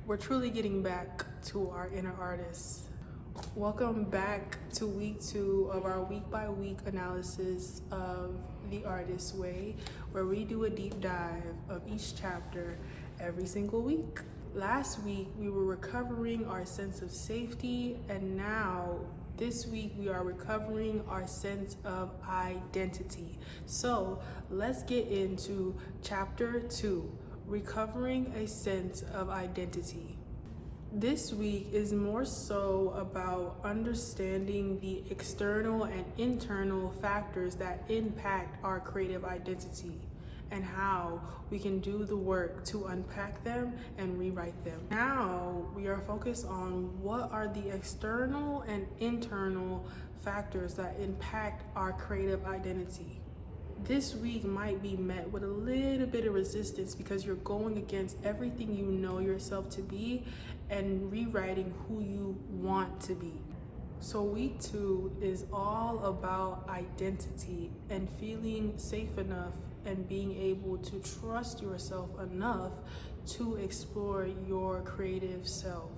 We're truly getting back to our inner artists. Welcome back to week 2 of our week by week analysis of The Artist's Way, where we do a deep dive of each chapter every single week. Last week we were recovering our sense of safety, and now this week we are recovering our sense of identity. So let's get into chapter 2, recovering a sense of identity. This week is more so about understanding the external and internal factors that impact our creative identity and how we can do the work to unpack them and rewrite them. Now we are focused on what are the external and internal factors that impact our creative identity. This week might be met with a little bit of resistance because you're going against everything you know yourself to be and rewriting who you want to be. So week 2 is all about identity and feeling safe enough and being able to trust yourself enough to explore your creative self.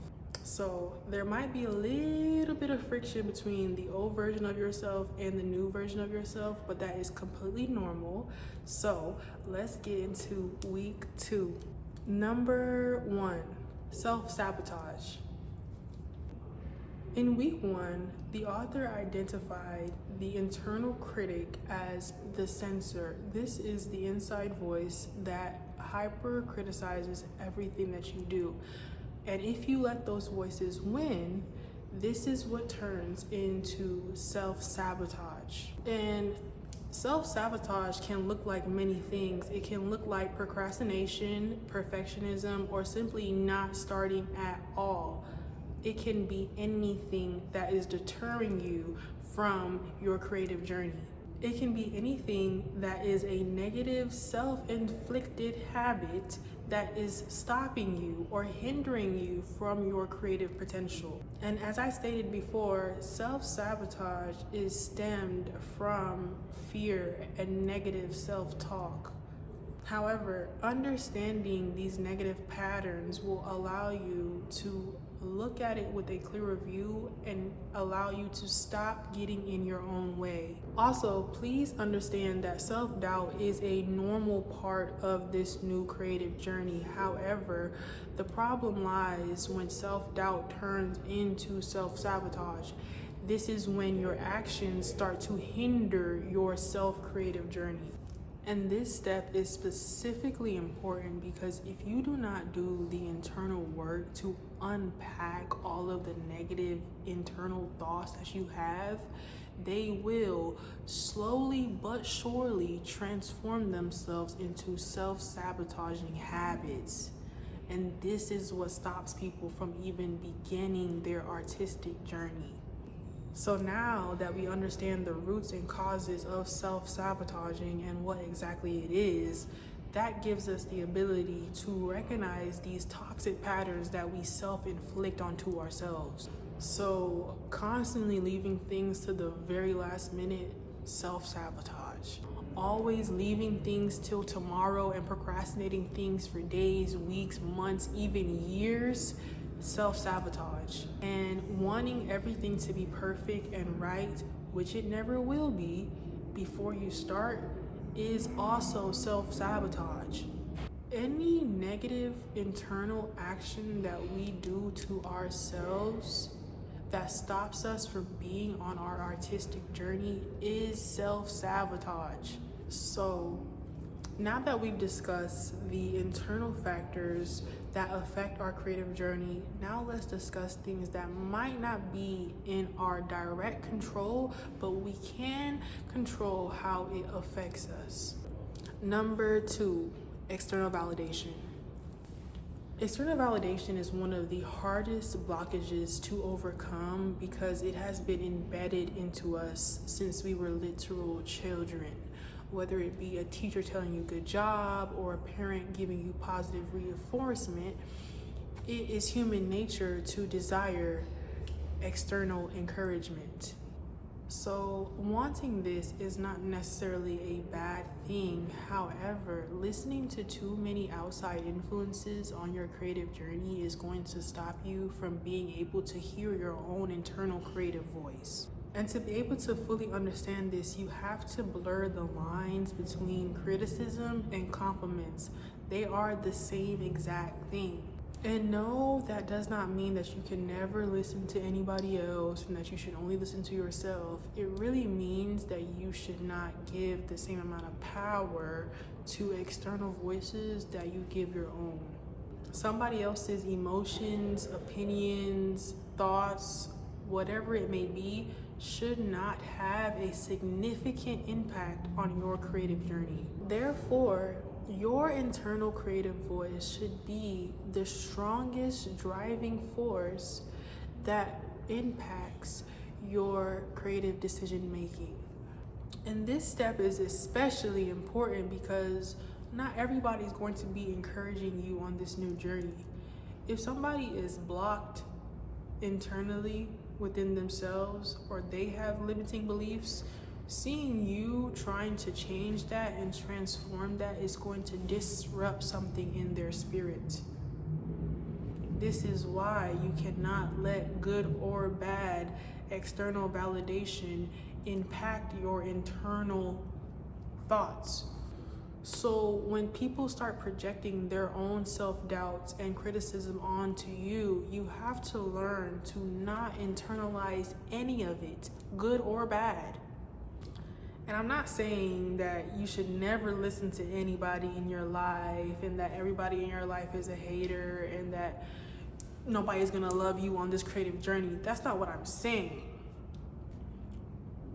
So there might be a little bit of friction between the old version of yourself and the new version of yourself, but that is completely normal. So let's get into week 2. Number 1, self-sabotage. In week 1, the author identified the internal critic as the censor. This is the inside voice that hyper criticizes everything that you do. And if you let those voices win, this is what turns into self-sabotage. And self-sabotage can look like many things. It can look like procrastination, perfectionism, or simply not starting at all. It can be anything that is deterring you from your creative journey. It can be anything that is a negative self-inflicted habit that is stopping you or hindering you from your creative potential. And as I stated before, self-sabotage is stemmed from fear and negative self-talk. However, understanding these negative patterns will allow you to look at it with a clearer view and allow you to stop getting in your own way. Also, please understand that self-doubt is a normal part of this new creative journey. However, the problem lies when self-doubt turns into self-sabotage. This is when your actions start to hinder your self-creative journey. And this step is specifically important because if you do not do the internal work to unpack all of the negative internal thoughts that you have, they will slowly but surely transform themselves into self-sabotaging habits. And this is what stops people from even beginning their artistic journey. So now that we understand the roots and causes of self-sabotaging and what exactly it is, that gives us the ability to recognize these toxic patterns that we self-inflict onto ourselves. So constantly leaving things to the very last minute, self-sabotage. Always leaving things till tomorrow and procrastinating things for days, weeks, months, even years, self-sabotage. And wanting everything to be perfect and right, which it never will be, before you start is also self-sabotage. Any negative internal action that we do to ourselves that stops us from being on our artistic journey is self-sabotage. So now that we've discussed the internal factors that affect our creative journey, now let's discuss things that might not be in our direct control, but we can control how it affects us. Number 2, external validation. External validation is one of the hardest blockages to overcome because it has been embedded into us since we were literal children. Whether it be a teacher telling you good job or a parent giving you positive reinforcement, it is human nature to desire external encouragement. So wanting this is not necessarily a bad thing. However, listening to too many outside influences on your creative journey is going to stop you from being able to hear your own internal creative voice. And to be able to fully understand this, you have to blur the lines between criticism and compliments. They are the same exact thing. And no, that does not mean that you can never listen to anybody else and that you should only listen to yourself. It really means that you should not give the same amount of power to external voices that you give your own. Somebody else's emotions, opinions, thoughts, whatever it may be, should not have a significant impact on your creative journey. Therefore, your internal creative voice should be the strongest driving force that impacts your creative decision making. And this step is especially important because not everybody is going to be encouraging you on this new journey. If somebody is blocked internally within themselves, or they have limiting beliefs, seeing you trying to change that and transform that is going to disrupt something in their spirit. This is why you cannot let good or bad external validation impact your internal thoughts. So when people start projecting their own self-doubts and criticism onto you, you have to learn to not internalize any of it, good or bad. And I'm not saying that you should never listen to anybody in your life and that everybody in your life is a hater and that nobody's gonna love you on this creative journey. That's not what I'm saying.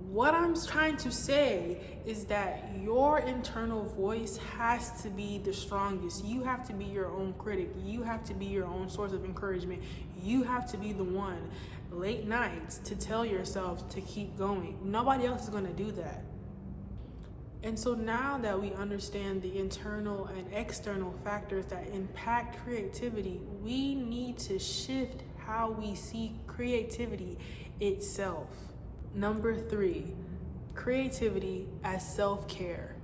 What I'm trying to say is that your internal voice has to be the strongest. You have to be your own critic. You have to be your own source of encouragement. You have to be the one late nights to tell yourself to keep going. Nobody else is going to do that. And so now that we understand the internal and external factors that impact creativity, we need to shift how we see creativity itself. Number 3, creativity as self-care.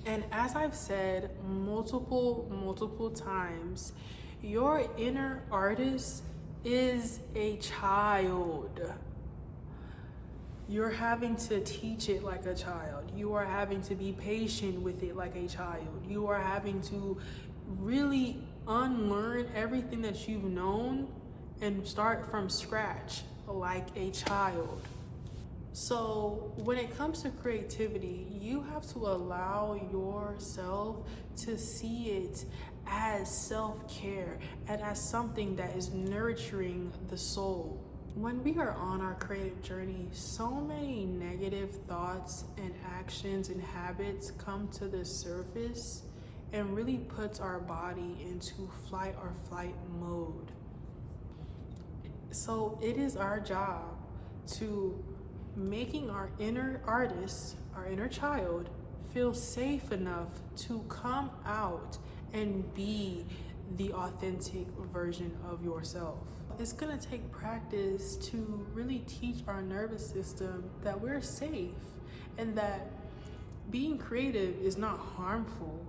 And as I've said multiple times, your inner artist is a child. You're having to teach it like a child. You are having to be patient with it like a child. You are having to really unlearn everything that you've known and start from scratch like a child. So when it comes to creativity, you have to allow yourself to see it as self-care and as something that is nurturing the soul. When we are on our creative journey, so many negative thoughts and actions and habits come to the surface and really puts our body into flight or flight mode. So it is our job to making our inner artist, our inner child, feel safe enough to come out and be the authentic version of yourself. It's gonna take practice to really teach our nervous system that we're safe and that being creative is not harmful.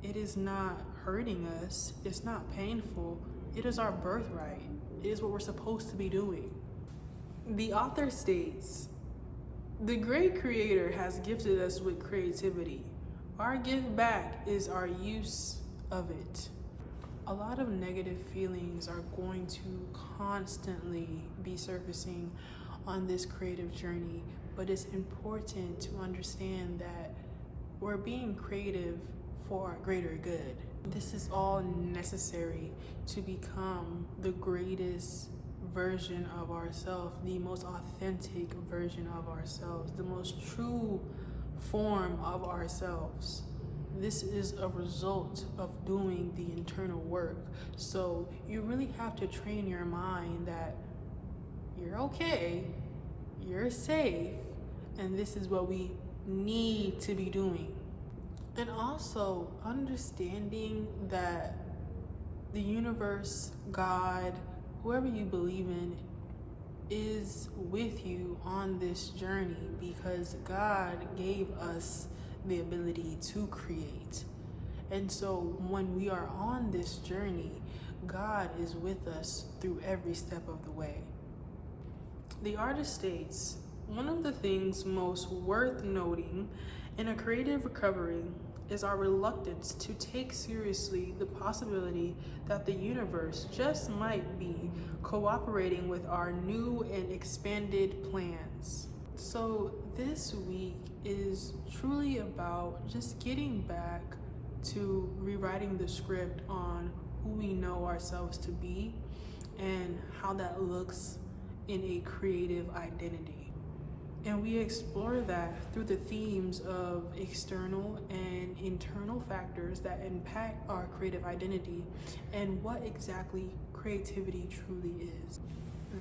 It is not hurting us. It's not painful. It is our birthright. It is what we're supposed to be doing. The author states, "The great creator has gifted us with creativity. Our gift back is our use of it." A lot of negative feelings are going to constantly be surfacing on this creative journey, but it's important to understand that we're being creative for our greater good. This is all necessary to become the greatest version of ourselves, the most authentic version of ourselves, the most true form of ourselves. This is a result of doing the internal work. So you really have to train your mind that you're okay, you're safe, and this is what we need to be doing. And also understanding that the universe, God, whoever you believe in, is with you on this journey because God gave us the ability to create. And so when we are on this journey, God is with us through every step of the way. The artist states, one of the things most worth noting in a creative recovery is our reluctance to take seriously the possibility that the universe just might be cooperating with our new and expanded plans. So this week is truly about just getting back to rewriting the script on who we know ourselves to be and how that looks in a creative identity. And we explore that through the themes of external and internal factors that impact our creative identity and what exactly creativity truly is.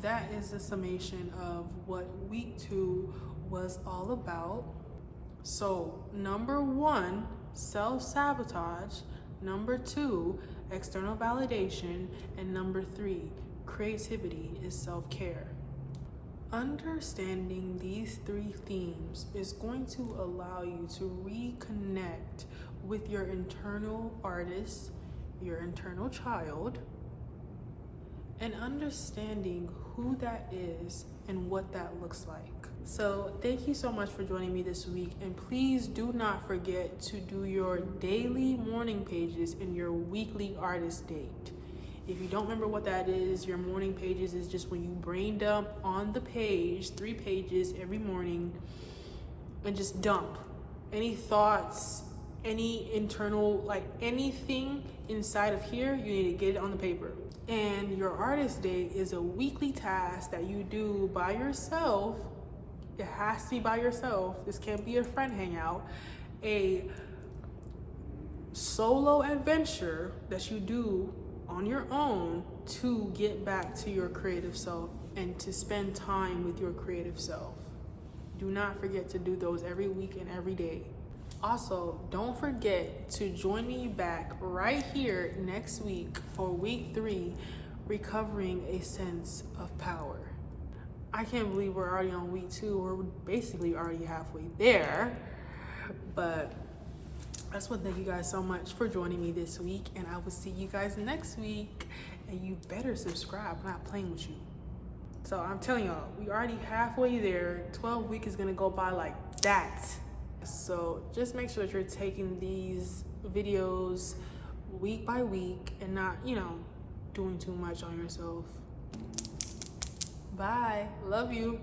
That is the summation of what week 2 was all about. So, number 1, self-sabotage. Number 2, external validation. And number 3, creativity is self-care. Understanding these 3 themes is going to allow you to reconnect with your internal artist, your internal child, and understanding who that is and what that looks like. So thank you so much for joining me this week, and please do not forget to do your daily morning pages and your weekly artist date. If you don't remember what that is, your morning pages is just when you brain dump on the page, 3 pages every morning, and just dump any thoughts, any internal, like anything inside of here, you need to get it on the paper. And your artist day is a weekly task that you do by yourself. It has to be by yourself. This can't be a friend hangout. A solo adventure that you do on your own to get back to your creative self and to spend time with your creative self. Do not forget to do those every week and every day. Also, don't forget to join me back right here next week for week 3, recovering a sense of power. I can't believe we're already on week 2. We're basically already halfway there, but I just want to thank you guys so much for joining me this week, and I will see you guys next week. And you better subscribe. I'm not playing with you. So I'm telling y'all, we already halfway there. 12 week is gonna go by like that. So just make sure that you're taking these videos week by week and not, doing too much on yourself. Bye. Love you.